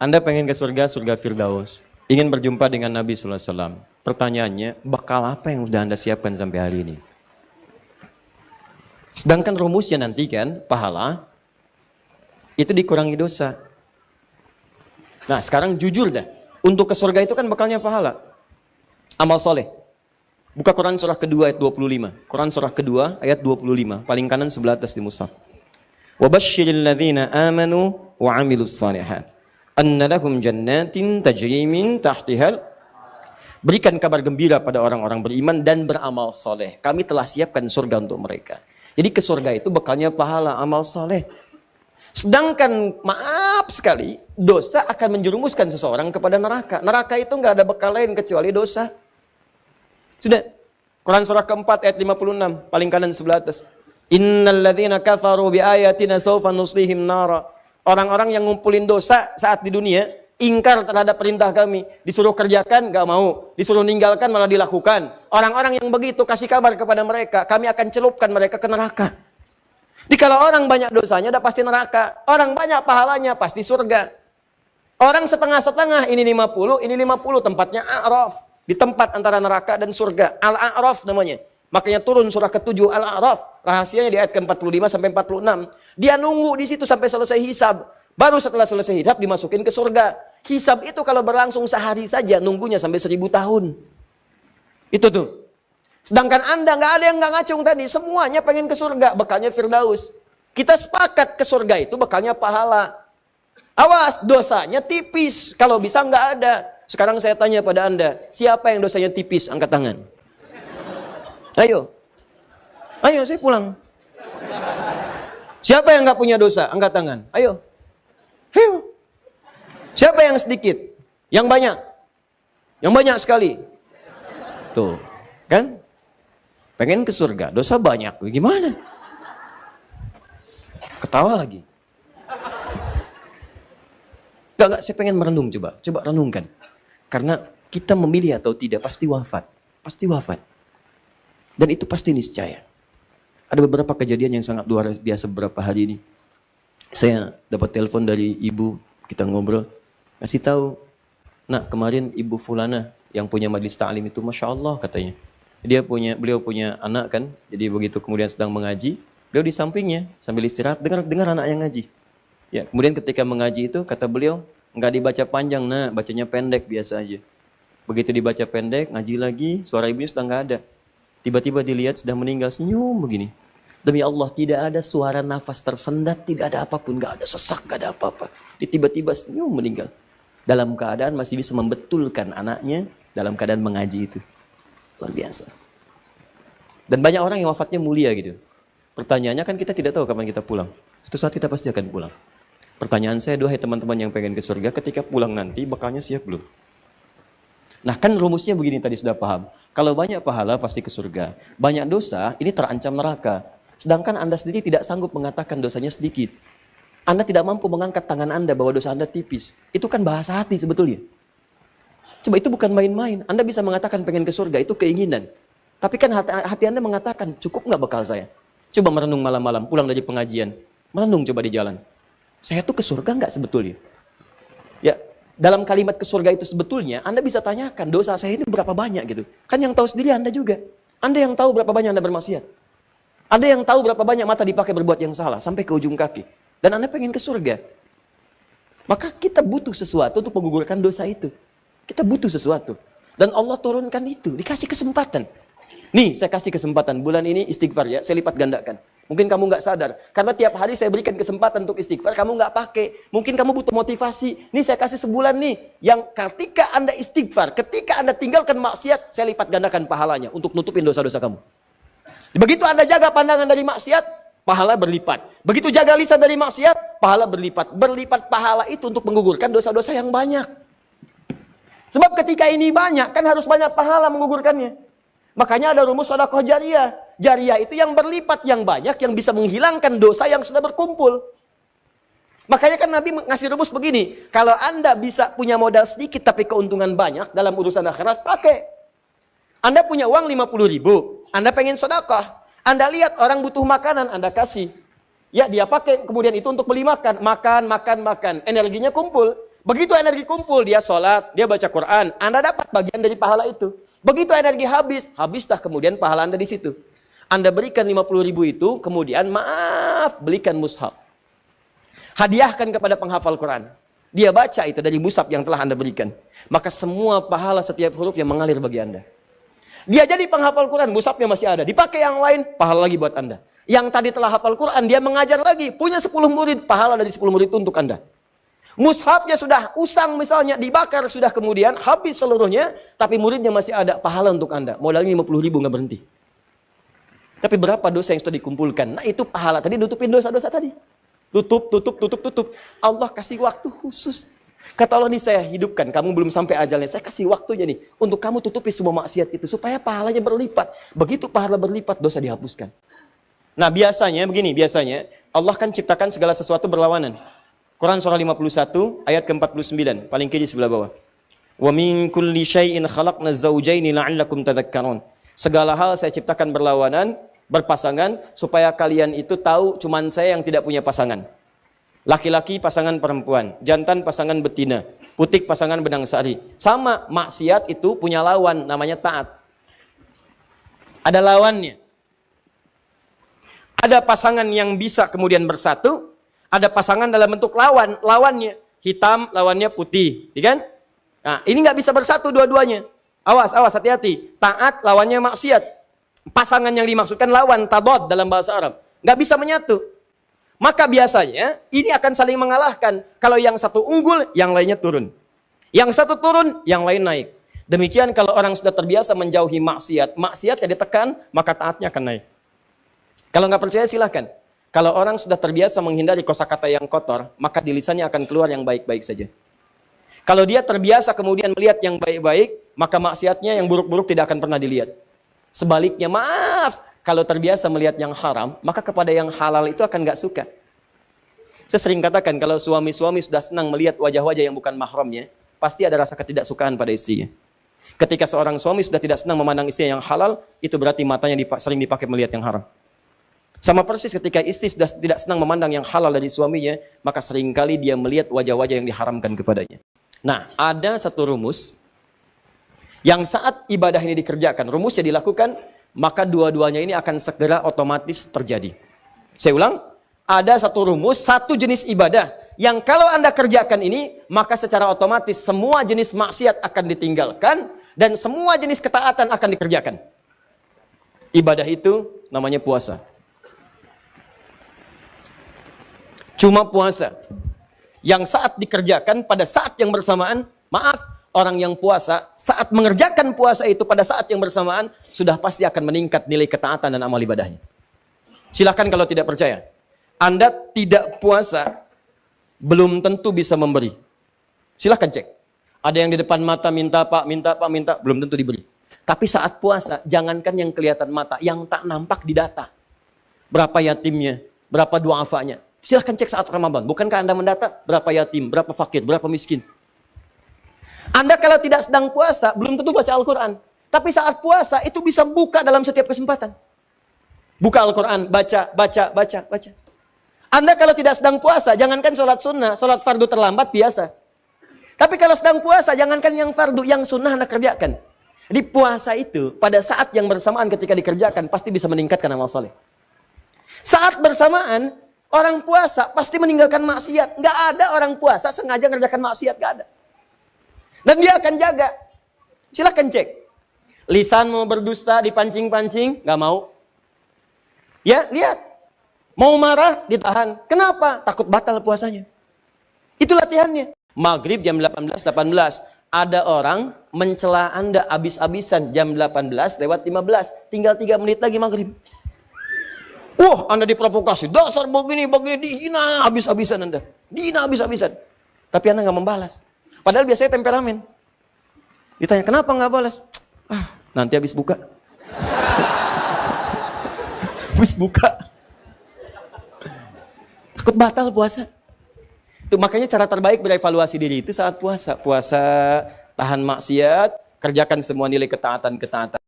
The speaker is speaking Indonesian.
Anda pengen ke surga, surga Firdaus. Ingin berjumpa dengan Nabi sallallahu alaihi wasallam. Pertanyaannya, bekal apa yang sudah Anda siapkan sampai hari ini? Sedangkan rumusnya nanti kan, pahala, itu dikurangi dosa. Nah sekarang jujur dah, untuk ke surga itu kan bekalnya pahala. Amal soleh. Buka Quran surah kedua ayat 25. Quran surah kedua ayat 25. Paling kanan sebelah atas di mushaf. وَبَشِّرِ الَّذِينَ آمَنُوا وَعَمِلُوا الصَّالِحَاتِ أَنَّ لَهُمْ جَنَّاتٍ تَجْرِي مِنْ تَحْتِهَا. Berikan kabar gembira pada orang-orang beriman dan beramal soleh. Kami telah siapkan surga untuk mereka. Jadi ke surga itu bekalnya pahala amal soleh. Sedangkan maaf sekali, dosa akan menjerumuskan seseorang kepada neraka. Neraka itu nggak ada bekal lain kecuali dosa. Sudah. Quran surah keempat ayat 56, paling kanan sebelah atas. Innal ladzina kafaru bi ayatina sawfa nuslihim nara. Orang-orang yang ngumpulin dosa saat di dunia, ingkar terhadap perintah kami, disuruh kerjakan nggak mau, disuruh ninggalkan malah dilakukan. Orang-orang yang begitu kasih kabar kepada mereka, kami akan celupkan mereka ke neraka. Jadi kalau orang banyak dosanya udah pasti neraka, orang banyak pahalanya pasti surga. Orang setengah-setengah, ini 50, ini 50, tempatnya A'raf, di tempat antara neraka dan surga. Al-A'raf namanya. Makanya turun surah ke-7 Al-A'raf, rahasianya di ayat ke-45 sampai 46. Dia nunggu di situ sampai selesai hisab. Baru setelah selesai hisab dimasukin ke surga. Hisab itu kalau berlangsung sehari saja, nunggunya sampai 1000 tahun. Itu tuh. Sedangkan Anda nggak ada yang nggak ngacung tadi, semuanya pengen ke surga, bekalnya Firdaus. Kita sepakat ke surga itu bekalnya pahala. Awas, dosanya tipis, kalau bisa nggak ada. Sekarang saya tanya pada Anda, siapa yang dosanya tipis? Angkat tangan. Ayo, ayo saya pulang. Siapa yang nggak punya dosa? Angkat tangan. Ayo, ayo. Siapa yang sedikit? Yang banyak? Yang banyak sekali. Tuh, kan? Pengen ke surga, dosa banyak, gimana? Ketawa lagi. Enggak, saya pengen merenung, coba renungkan. Karena kita memilih atau tidak, pasti wafat. Pasti wafat. Dan itu pasti niscaya. Ada beberapa kejadian yang sangat luar biasa beberapa hari ini. Saya dapat telepon dari ibu, kita ngobrol. Kasih tahu, nak kemarin ibu fulana yang punya majlis ta'lim itu, Masya Allah katanya. Beliau punya anak kan, jadi begitu kemudian sedang mengaji, beliau di sampingnya sambil istirahat dengar anaknya ngaji. Ya, kemudian ketika mengaji itu kata beliau nggak dibaca panjang, nah bacanya pendek biasa aja. Begitu dibaca pendek, ngaji lagi, suara ibunya sudah nggak ada. Tiba-tiba dilihat sudah meninggal, senyum begini. Demi Allah tidak ada suara nafas tersendat, tidak ada apapun, nggak ada sesak, nggak ada apa-apa. Tiba-tiba senyum meninggal. Dalam keadaan masih bisa membetulkan anaknya dalam keadaan mengaji itu. Luar biasa. Dan banyak orang yang wafatnya mulia gitu. Pertanyaannya kan kita tidak tahu kapan kita pulang. Suatu saat kita pasti akan pulang. Pertanyaan saya, duhai teman-teman yang pengen ke surga, ketika pulang nanti bekalnya siap belum? Nah kan rumusnya begini tadi sudah paham. Kalau banyak pahala pasti ke surga. Banyak dosa ini terancam neraka. Sedangkan Anda sendiri tidak sanggup mengatakan dosanya sedikit. Anda tidak mampu mengangkat tangan Anda bahwa dosa Anda tipis. Itu kan bahasa hati sebetulnya. Coba itu bukan main-main. Anda bisa mengatakan pengen ke surga, itu keinginan. Tapi kan hati Anda mengatakan, cukup nggak bekal saya? Coba merenung malam-malam, pulang dari pengajian. Merenung coba di jalan. Saya tuh ke surga nggak sebetulnya? Ya, dalam kalimat ke surga itu sebetulnya, Anda bisa tanyakan, dosa saya ini berapa banyak gitu. Kan yang tahu sendiri Anda juga. Anda yang tahu berapa banyak Anda bermaksiat. Anda yang tahu berapa banyak mata dipakai berbuat yang salah, sampai ke ujung kaki. Dan Anda pengen ke surga. Maka kita butuh sesuatu untuk menggugurkan dosa itu. Kita butuh sesuatu. Dan Allah turunkan itu. Dikasih kesempatan. Nih, saya kasih kesempatan. Bulan ini istighfar ya. Saya lipat gandakan. Mungkin kamu nggak sadar. Karena tiap hari saya berikan kesempatan untuk istighfar. Kamu nggak pakai. Mungkin kamu butuh motivasi. Nih, saya kasih sebulan nih. Yang ketika Anda istighfar. Ketika Anda tinggalkan maksiat. Saya lipat gandakan pahalanya. Untuk nutupin dosa-dosa kamu. Begitu Anda jaga pandangan dari maksiat. Pahala berlipat. Begitu jaga lisan dari maksiat. Pahala berlipat. Berlipat pahala itu untuk menggugurkan dosa-dosa yang banyak. Sebab ketika ini banyak, kan harus banyak pahala menggugurkannya. Makanya ada rumus sedekah jariyah. Jariyah itu yang berlipat, yang banyak, yang bisa menghilangkan dosa yang sudah berkumpul. Makanya kan Nabi ngasih rumus begini. Kalau Anda bisa punya modal sedikit, tapi keuntungan banyak dalam urusan akhirat, pakai. Anda punya uang 50.000, Anda pengen sedekah. Anda lihat orang butuh makanan, Anda kasih. Ya, dia pakai, kemudian itu untuk beli makan. Makan. Energinya kumpul. Begitu energi kumpul, dia sholat, dia baca Quran, Anda dapat bagian dari pahala itu. Begitu energi habis, habislah kemudian pahala Anda di situ. Anda berikan 50.000 itu, kemudian maaf, belikan mushaf. Hadiahkan kepada penghafal Quran. Dia baca itu dari mushaf yang telah Anda berikan. Maka semua pahala setiap huruf yang mengalir bagi Anda. Dia jadi penghafal Quran, mushafnya masih ada. Dipakai yang lain, pahala lagi buat Anda. Yang tadi telah hafal Quran, dia mengajar lagi. Punya 10 murid, pahala dari 10 murid itu untuk Anda. Mushafnya sudah usang misalnya, dibakar sudah kemudian, habis seluruhnya. Tapi muridnya masih ada, pahala untuk Anda. Modalnya 50.000 nggak berhenti. Tapi berapa dosa yang sudah dikumpulkan? Nah itu pahala tadi, nutupin dosa-dosa tadi. Tutup. Allah kasih waktu khusus. Kata Allah, nih saya hidupkan, kamu belum sampai ajalnya, saya kasih waktunya nih, untuk kamu tutupi semua maksiat itu, supaya pahalanya berlipat. Begitu pahala berlipat, dosa dihapuskan. Nah biasanya, begini, biasanya, Allah kan ciptakan segala sesuatu berlawanan. Quran surah 51, ayat ke-49, paling kiri sebelah bawah. Wa min kulli syai'in khalaqna zawjaini la'allakum tadhakkarun. Segala hal saya ciptakan berlawanan, berpasangan, supaya kalian itu tahu cuman saya yang tidak punya pasangan. Laki-laki pasangan perempuan, jantan pasangan betina, putik pasangan benang sari. Sama, maksiat itu punya lawan, namanya taat. Ada lawannya. Ada pasangan yang bisa kemudian bersatu, ada pasangan dalam bentuk lawan, lawannya hitam, lawannya putih, ya kan? Nah, ini nggak bisa bersatu dua-duanya. Awas, hati-hati. Taat lawannya maksiat. Pasangan yang dimaksudkan lawan, tadad dalam bahasa Arab. Nggak bisa menyatu. Maka biasanya ini akan saling mengalahkan. Kalau yang satu unggul, yang lainnya turun. Yang satu turun, yang lain naik. Demikian kalau orang sudah terbiasa menjauhi maksiat, maksiatnya ditekan, maka taatnya akan naik. Kalau nggak percaya silahkan. Kalau orang sudah terbiasa menghindari kosakata yang kotor, maka di lisannya akan keluar yang baik-baik saja. Kalau dia terbiasa kemudian melihat yang baik-baik, maka maksiatnya yang buruk-buruk tidak akan pernah dilihat. Sebaliknya, maaf, kalau terbiasa melihat yang haram, maka kepada yang halal itu akan nggak suka. Saya sering katakan, kalau suami-suami sudah senang melihat wajah-wajah yang bukan mahramnya, pasti ada rasa ketidaksukaan pada istrinya. Ketika seorang suami sudah tidak senang memandang istrinya yang halal, itu berarti matanya sering dipakai melihat yang haram. Sama persis ketika istri sudah tidak senang memandang yang halal dari suaminya, maka seringkali dia melihat wajah-wajah yang diharamkan kepadanya. Nah, ada satu rumus yang saat ibadah ini dikerjakan, rumusnya dilakukan, maka dua-duanya ini akan segera otomatis terjadi. Saya ulang, ada satu rumus, satu jenis ibadah, yang kalau Anda kerjakan ini, maka secara otomatis semua jenis maksiat akan ditinggalkan, dan semua jenis ketaatan akan dikerjakan. Ibadah itu namanya puasa. Cuma puasa. Yang saat dikerjakan pada saat yang bersamaan, maaf, orang yang puasa, saat mengerjakan puasa itu pada saat yang bersamaan, sudah pasti akan meningkat nilai ketaatan dan amal ibadahnya. Silahkan kalau tidak percaya. Anda tidak puasa, belum tentu bisa memberi. Silahkan cek. Ada yang di depan mata minta pak, belum tentu diberi. Tapi saat puasa, jangankan yang kelihatan mata, yang tak nampak di data. Berapa yatimnya, berapa du'afanya. Silahkan cek saat Ramadan. Bukankah Anda mendata berapa yatim, berapa fakir, berapa miskin? Anda kalau tidak sedang puasa, belum tentu baca Al-Quran. Tapi saat puasa, itu bisa buka dalam setiap kesempatan. Buka Al-Quran, baca. Anda kalau tidak sedang puasa, jangankan sholat sunnah, sholat fardu terlambat biasa. Tapi kalau sedang puasa, jangankan yang fardu, yang sunnah Anda kerjakan. Di puasa itu, pada saat yang bersamaan ketika dikerjakan, pasti bisa meningkatkan amal soleh. Saat bersamaan, orang puasa pasti meninggalkan maksiat. Nggak ada orang puasa sengaja mengerjakan maksiat, nggak ada. Dan dia akan jaga. Silahkan cek. Lisan mau berdusta, dipancing-pancing, nggak mau. Ya, lihat. Mau marah, ditahan. Kenapa? Takut batal puasanya. Itu latihannya. Maghrib jam 18.18. Ada orang mencela Anda habis-habisan jam 18:15. Tinggal 3 menit lagi maghrib. Wah, Anda diprovokasi. Dasar begini, dihina habis-habisan Anda. Dihina habis-habisan. Tapi Anda nggak membalas. Padahal biasanya temperamen. Ditanya, kenapa nggak balas? Nanti habis buka. Habis buka. Takut batal puasa. Itu makanya cara terbaik berevaluasi diri itu saat puasa. Puasa, tahan maksiat, kerjakan semua nilai ketaatan-ketaatan.